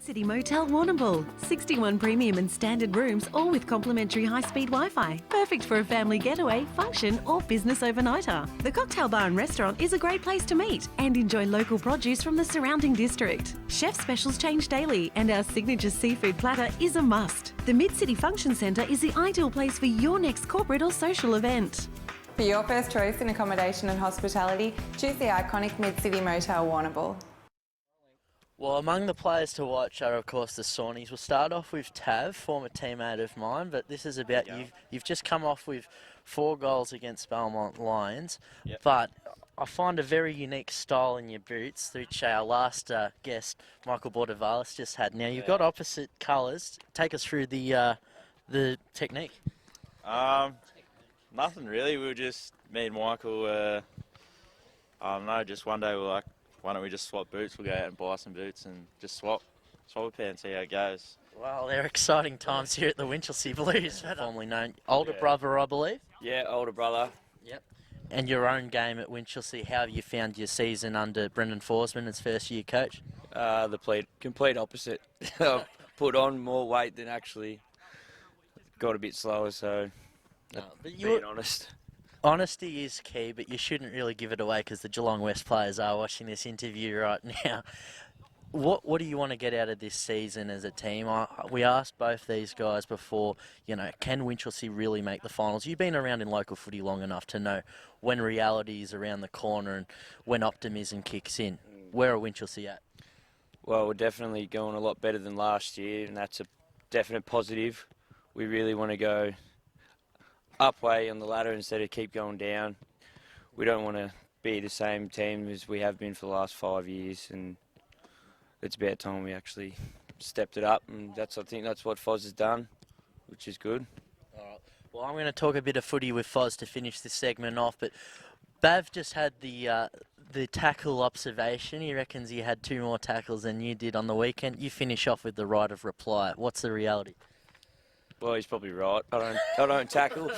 City Motel Warrnambool. 61 premium and standard rooms, all with complimentary high-speed Wi-Fi. Perfect for a family getaway, function or business overnighter. The cocktail bar and restaurant is a great place to meet and enjoy local produce from the surrounding district. Chef specials change daily and our signature seafood platter is a must. The Mid-City Function Centre is the ideal place for your next corporate or social event. For your first choice in accommodation and hospitality, choose the iconic Mid-City Motel Warrnambool. Well, among the players to watch are, of course, the Sawneys. We'll start off with Tav, former teammate of mine, but this is about you've just come off with 4 goals against Belmont Lions, but I find a very unique style in your boots, which our last guest, Michael Bordavalis, just had. Now, you've got opposite colours. Take us through the technique. Nothing really. We were just, me and Michael, I don't know, just one day we were like, why don't we just swap boots? We'll go out and buy some boots and just swap a pair and see how it goes. Well, they're exciting times here at the Winchelsea Blues, formerly known. Older brother, I believe? Yeah, older brother. Yep. And your own game at Winchelsea, how have you found your season under Brendan Forsman as first year coach? The complete opposite. I've put on more weight than actually got a bit slower, so being honest. Honesty is key, but you shouldn't really give it away because the Geelong West players are watching this interview right now. What do you want to get out of this season as a team? We asked both these guys before, can Winchelsea really make the finals? You've been around in local footy long enough to know when reality is around the corner and when optimism kicks in. Where are Winchelsea at? Well, we're definitely going a lot better than last year, and that's a definite positive. We really want to go up way on the ladder instead of keep going down. We don't want to be the same team as we have been for the last 5 years, and it's about time we actually stepped it up, and I think that's what Foz has done, which is good. All right. Well, I'm going to talk a bit of footy with Foz to finish this segment off, but Bav just had the tackle observation. He reckons he had 2 more tackles than you did on the weekend. You finish off with the right of reply. What's the reality? Well, he's probably right. I don't tackle.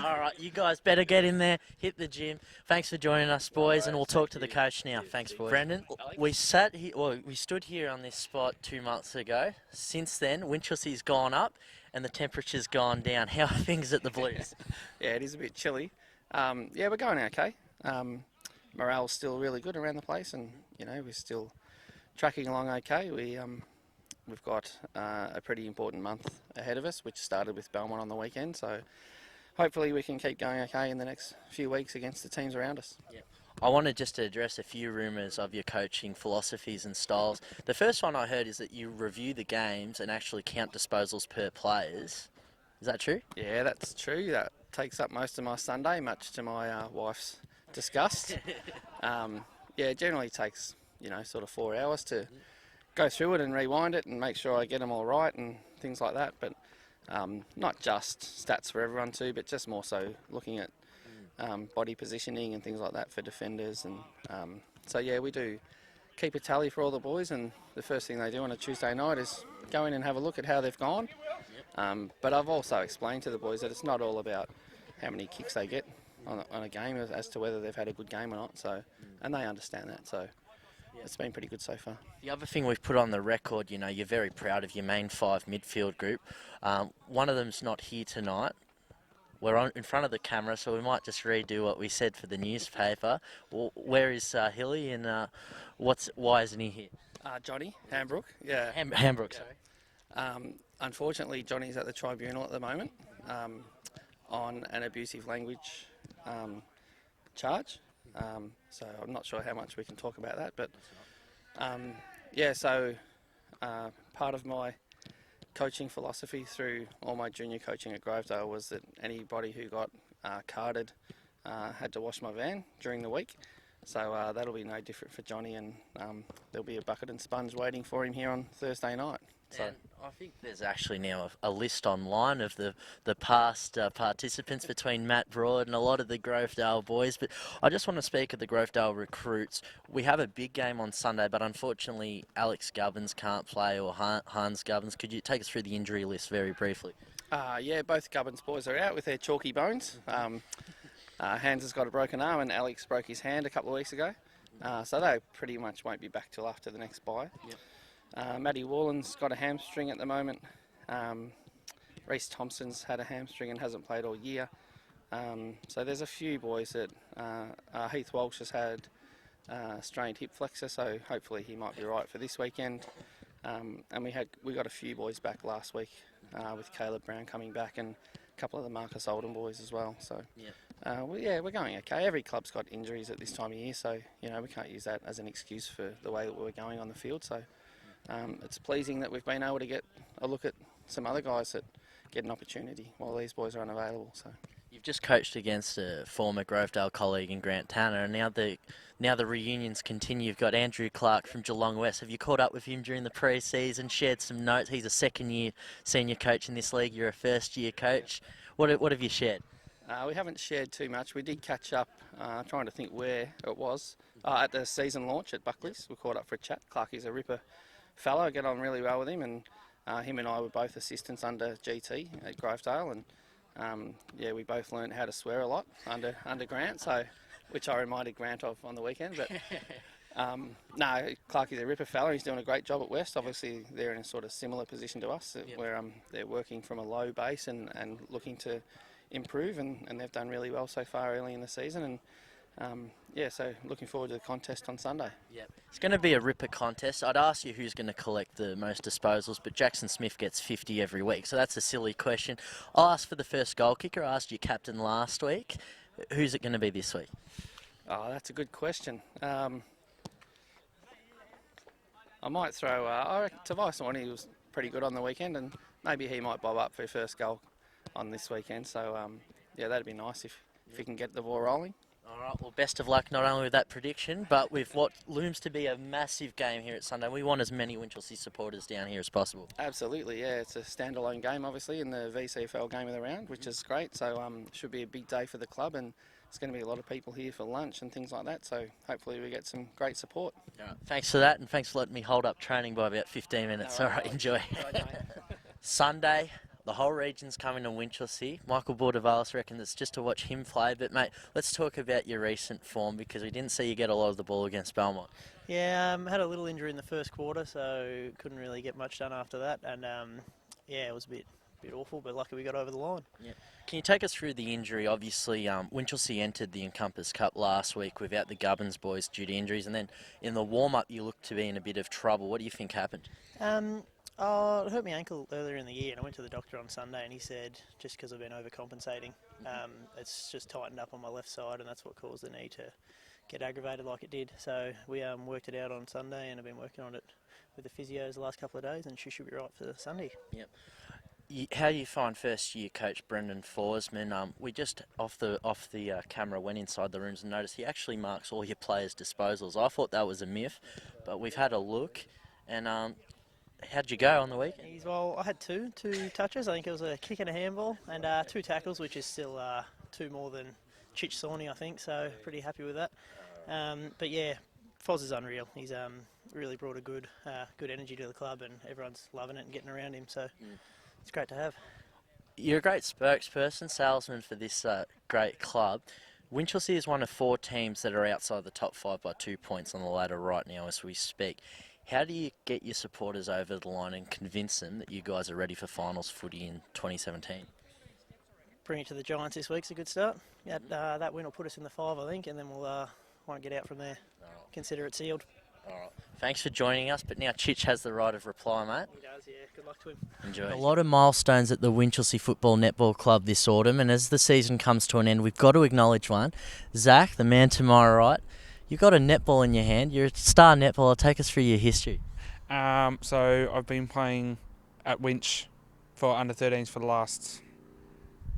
All right, you guys better get in there, hit the gym. Thanks for joining us, boys, and we'll talk to the coach now. Thanks, boys. Brendan, we stood here on this spot 2 months ago. Since then, Winchelsea's gone up and the temperature's gone down. How are things at the Blues? Yeah, it is a bit chilly. We're going okay. Morale's still really good around the place, and we're still tracking along okay. We've got a pretty important month ahead of us, which started with Belmont on the weekend, so hopefully we can keep going okay in the next few weeks against the teams around us. Yep. I wanted just to address a few rumours of your coaching philosophies and styles. The first one I heard is that you review the games and actually count disposals per players. Is that true? Yeah, that's true. That takes up most of my Sunday, much to my wife's disgust. It generally takes, sort of 4 hours to go through it and rewind it and make sure I get them all right and things like that. But not just stats for everyone too, but just more so looking at body positioning and things like that for defenders. And we do keep a tally for all the boys, and the first thing they do on a Tuesday night is go in and have a look at how they've gone. But I've also explained to the boys that it's not all about how many kicks they get on a game as to whether they've had a good game or not. So, and they understand that. So it's been pretty good so far. The other thing we've put on the record, you're very proud of your main 5 midfield group. One of them's not here tonight. We're in front of the camera, so we might just redo what we said for the newspaper. Where is Hilly, and why isn't he here? Johnny Hambrook. Yeah. Hambrook, sorry. Unfortunately, Johnny's at the tribunal at the moment on an abusive language charge. So I'm not sure how much we can talk about that, but part of my coaching philosophy through all my junior coaching at Grovedale was that anybody who got carded had to wash my van during the week. So that'll be no different for Johnny, and there'll be a bucket and sponge waiting for him here on Thursday night. So and I think there's actually now a list online of the past participants between Matt Broad and a lot of the Grovedale boys. But I just want to speak of the Grovedale recruits. We have a big game on Sunday, but unfortunately Alex Gubbins can't play, or Hans Gubbins. Could you take us through the injury list very briefly? Both Gubbins boys are out with their chalky bones. Hans has got a broken arm, and Alex broke his hand a couple of weeks ago. So they pretty much won't be back till after the next bye. Yep. Matty Wallen's got a hamstring at the moment. Reece Thompson's had a hamstring and hasn't played all year. So there's a few boys that Heath Walsh has had strained hip flexor, so hopefully he might be right for this weekend. And we got a few boys back last week with Caleb Brown coming back and a couple of the Marcus Oldham boys as well. So we're going okay. Every club's got injuries at this time of year, so we can't use that as an excuse for the way that we're going on the field. So it's pleasing that we've been able to get a look at some other guys that get an opportunity while these boys are unavailable. So. You've just coached against a former Grovedale colleague in Grant Tanner, and now the reunions continue. You've got Andrew Clark from Geelong West. Have you caught up with him during the pre-season, shared some notes? He's a second-year senior coach in this league. You're a first-year coach. What have you shared? We haven't shared too much. We did catch up, trying to think where it was, at the season launch at Buckley's. We caught up for a chat. Clarky's a ripper fellow. I get on really well with him, and him and I were both assistants under GT at Grovedale, and we both learned how to swear a lot under Grant, so which I reminded Grant of on the weekend. But no, Clarky's a ripper fella. He's doing a great job at West. Obviously, they're in a sort of similar position to us, where they're working from a low base and looking to improve, and they've done really well so far early in the season. And so looking forward to the contest on Sunday. Yep. It's going to be a ripper contest. I'd ask you who's going to collect the most disposals, but Jackson Smith gets 50 every week, so that's a silly question. I'll ask for the first goal kicker. I asked your captain last week. Who's it going to be this week? Oh, that's a good question. I might throw... I reckon Tobias Orney was pretty good on the weekend, and maybe he might bob up for first goal on this weekend. So, that'd be nice if he can get the ball rolling. All right, well, best of luck not only with that prediction, but with what looms to be a massive game here at Sunday. We want as many Winchelsea supporters down here as possible. Absolutely, yeah. It's a standalone game, obviously, in the VCFL game of the round, which is great. So should be a big day for the club, and it's going to be a lot of people here for lunch and things like that. So hopefully we get some great support. All right, thanks for that, and thanks for letting me hold up training by about 15 minutes. All right, enjoy. Sunday. The whole region's coming to Winchelsea. Michael Bordevalis reckons it's just to watch him play. But, mate, let's talk about your recent form, because we didn't see you get a lot of the ball against Belmont. Yeah, had a little injury in the first quarter, so couldn't really get much done after that. And, it was a bit awful, but lucky we got over the line. Yeah. Can you take us through the injury? Obviously, Winchelsea entered the Encompass Cup last week without the Gubbins boys due to injuries. And then in the warm-up, you looked to be in a bit of trouble. What do you think happened? It hurt my ankle earlier in the year, and I went to the doctor on Sunday, and he said just because I've been overcompensating, it's just tightened up on my left side, and that's what caused the knee to get aggravated like it did. So we worked it out on Sunday, and I've been working on it with the physios the last couple of days, and she should be right for Sunday. Yep. How do you find first-year coach Brendan Forsman? We just off the camera went inside the rooms and noticed he actually marks all your players' disposals. I thought that was a myth, but we've had a look, and how'd you go on the weekend? I had two touches. I think it was a kick and a handball, and 2 tackles, which is still 2 more than Chich Sawney, I think, so pretty happy with that. But yeah, Foz is unreal. He's really brought a good energy to the club, and everyone's loving it and getting around him, so it's great to have. You're a great spokesperson, salesman for this great club. Winchelsea is one of 4 teams that are outside the top 5 by 2 points on the ladder right now as we speak. How do you get your supporters over the line and convince them that you guys are ready for finals footy in 2017? Bring it to the Giants this week's a good start. That win will put us in the 5, I think, and then we'll won't get out from there. Consider it sealed. All right. Thanks for joining us, but now Chich has the right of reply, mate. He does, yeah. Good luck to him. Enjoy. A lot of milestones at the Winchelsea Football Netball Club this autumn, and as the season comes to an end, we've got to acknowledge one. Zach, the man to my right, you've got a netball in your hand. You're a star netballer. Take us through your history. So I've been playing at Winch for under-13s for the last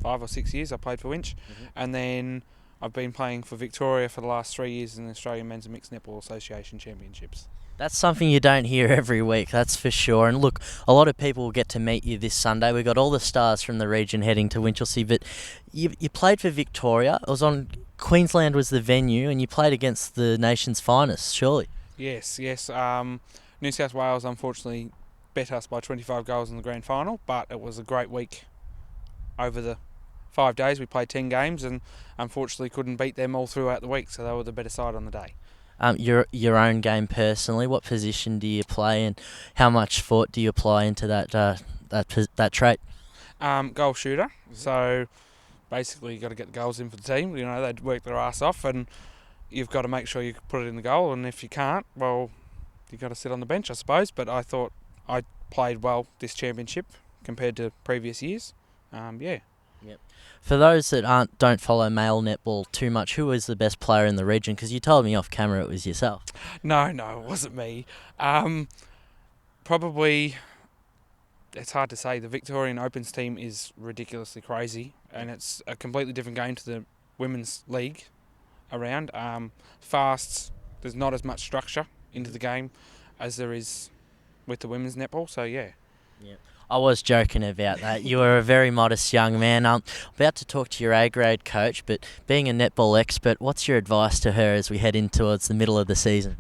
5 or 6 years. I played for Winch, and then I've been playing for Victoria for the last 3 years in the Australian Men's and Mixed Netball Association Championships. That's something you don't hear every week, that's for sure. And look, a lot of people will get to meet you this Sunday. We've got all the stars from the region heading to Winchelsea, but you played for Victoria. It was on Queensland was the venue, and you played against the nation's finest, surely. Yes. New South Wales unfortunately bet us by 25 goals in the grand final, but it was a great week. Over the 5 days we played 10 games and unfortunately couldn't beat them all throughout the week, so they were the better side on the day. your own game personally? What position do you play, and how much thought do you apply into that trait? Goal shooter. So basically, you got to get the goals in for the team. You know, they work their ass off, and you've got to make sure you put it in the goal. And if you can't, well, you got to sit on the bench, I suppose. But I thought I played well this championship compared to previous years. Yeah. Yep. For those that don't follow male netball too much, who is the best player in the region? Because you told me off camera it was yourself. No, it wasn't me. Probably, it's hard to say. The Victorian Opens team is ridiculously crazy, and it's a completely different game to the women's league around. Fast, there's not as much structure into the game as there is with the women's netball, so yeah. Yep. I was joking about that. You are a very modest young man. I'm about to talk to your A-grade coach, but being a netball expert, what's your advice to her as we head in towards the middle of the season?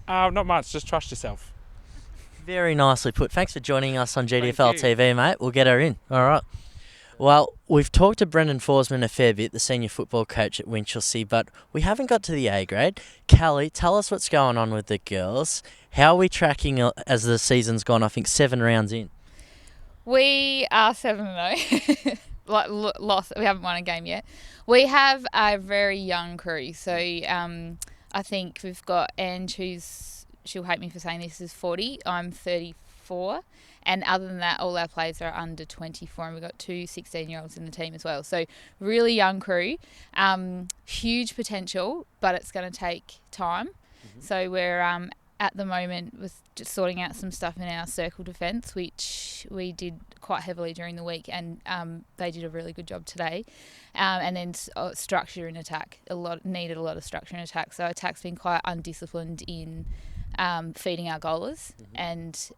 Not much, just trust yourself. Very nicely put. Thanks for joining us on GDFL Thank you. TV, mate. We'll get her in. All right. Well, we've talked to Brendan Forsman a fair bit, the senior football coach at Winchelsea, but we haven't got to the A-grade. Callie, tell us what's going on with the girls. How are we tracking as the season's gone, I think, 7 rounds in? We are 7-0. Lost. We haven't won a game yet. We have a very young crew. So I think we've got Ange, she'll hate me for saying this, is 40. I'm 34. And other than that, all our players are under 24. And we've got 2 16-year-olds in the team as well. So really young crew. Huge potential, but it's going to take time. Mm-hmm. So we're at the moment with just sorting out some stuff in our circle defence, which we did quite heavily during the week, and they did a really good job today. And then structure in attack, needed a lot of structure in attack. So attack's been quite undisciplined in feeding our goalers, and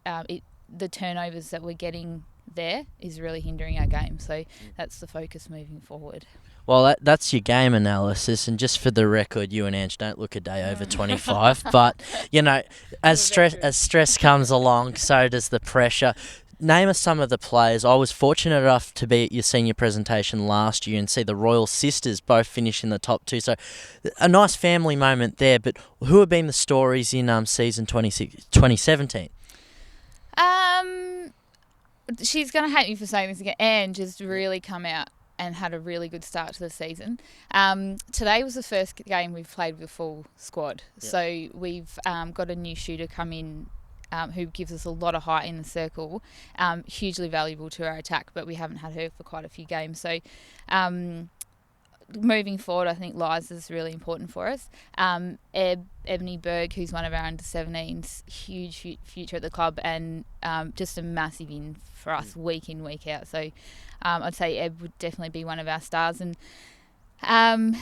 the turnovers that we're getting there is really hindering our game. So that's the focus moving forward. Well, that's your game analysis, and just for the record, you and Ange don't look a day over 25. But, you know, as stress comes along, so does the pressure. Name us some of the players. I was fortunate enough to be at your senior presentation last year and see the Royal Sisters both finish in the top 2. So a nice family moment there. But who have been the stories in season 2017? She's going to hate me for saying this again. Ange has really come out and had a really good start to the season. Today was the first game we've played with a full squad. Yep. So we've got a new shooter come in who gives us a lot of height in the circle, hugely valuable to our attack, but we haven't had her for quite a few games. So moving forward, I think Liza's really important for us. Ebony Berg, who's one of our under-17s, huge future at the club, and just a massive in for us week in, week out. So I'd say Eb would definitely be one of our stars. And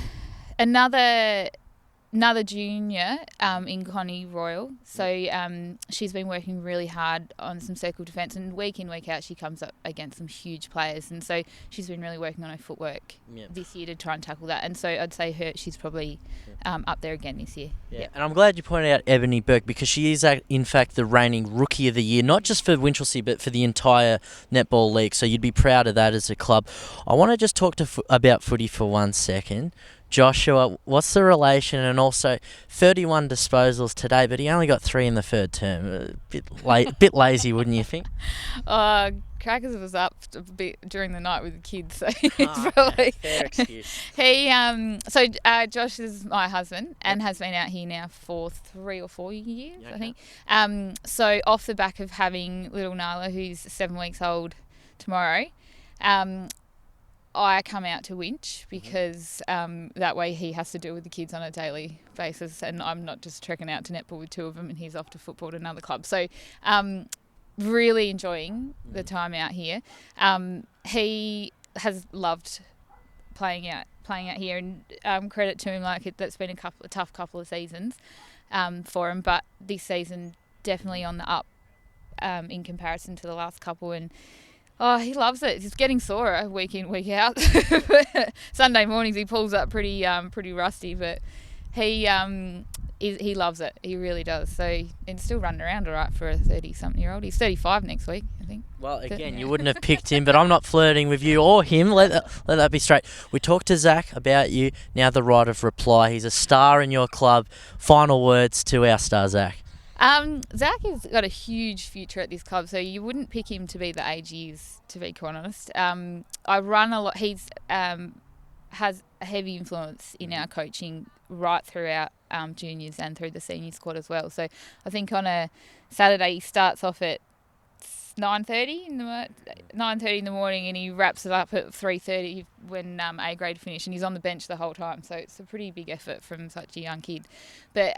another junior in Connie Royal. So she's been working really hard on some circle defence, and week in, week out she comes up against some huge players, and so she's been really working on her footwork this year to try and tackle that. And so I'd say she's probably up there again this year. Yeah. And I'm glad you pointed out Ebony Burke, because she is in fact the reigning Rookie of the Year, not just for Winchelsea but for the entire netball league, so you'd be proud of that as a club. I want to just talk about footy for 1 second. Joshua, what's the relation? And also 31 disposals today, but he only got 3 in the third term. A bit lazy, wouldn't you think? Crackers was up a bit during the night with the kids, so probably fair excuse. Josh is my husband and has been out here now for 3 or 4 years, I think. So off the back of having little Nala, who's 7 weeks old tomorrow, I come out to Winch because that way he has to deal with the kids on a daily basis, and I'm not just trekking out to netball with 2 of them and he's off to football at another club. So really enjoying the time out here. He has loved playing out here, and credit to him, that's been a tough couple of seasons for him, but this season definitely on the up in comparison to the last couple. And he loves it. He's getting sore week in, week out. Sunday mornings he pulls up pretty rusty, but he he loves it. He really does. So he's still running around all right for a 30-something-year-old. He's 35 next week, I think. Well, again, you wouldn't have picked him, but I'm not flirting with you or him. Let that be straight. We talked to Zach about you. Now the right of reply. He's a star in your club. Final words to our star, Zach. Zach has got a huge future at this club, so you wouldn't pick him to be the age he is, to be quite honest. I run a lot. He's has a heavy influence in our coaching right throughout juniors and through the senior squad as well. So I think on a Saturday he starts off at 9:30 in the morning, and he wraps it up at 3:30 when A grade finish, and he's on the bench the whole time. So it's a pretty big effort from such a young kid. But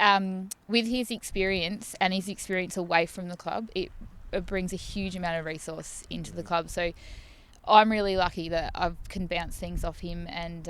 with his experience and his experience away from the club, it brings a huge amount of resource into the club. So I'm really lucky that I can bounce things off him, and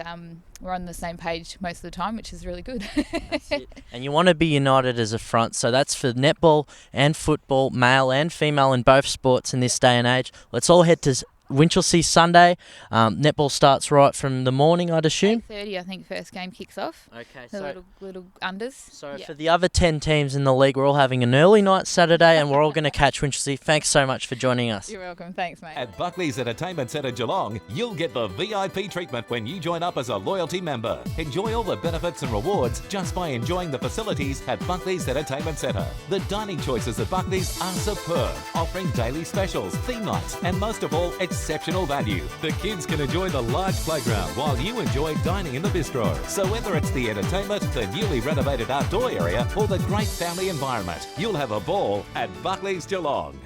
we're on the same page most of the time, which is really good. That's it. And you want to be united as a front, so that's for netball and football, male and female in both sports in this day and age. Let's all head to Winchelsea Sunday. Netball starts right from the morning, I'd assume. 8:30, I think, first game kicks off. Okay, The so little unders. So Yeah. for the other 10 teams in the league, we're all having an early night Saturday, and we're all going to catch Winchelsea. Thanks so much for joining us. You're welcome. Thanks, mate. At Buckley's Entertainment Centre Geelong, you'll get the VIP treatment when you join up as a loyalty member. Enjoy all the benefits and rewards just by enjoying the facilities at Buckley's Entertainment Centre. The dining choices at Buckley's are superb, offering daily specials, theme nights, and most of all, exceptional value. The kids can enjoy the large playground while you enjoy dining in the bistro. So whether it's the entertainment, the newly renovated outdoor area, or the great family environment, you'll have a ball at Buckley's Geelong.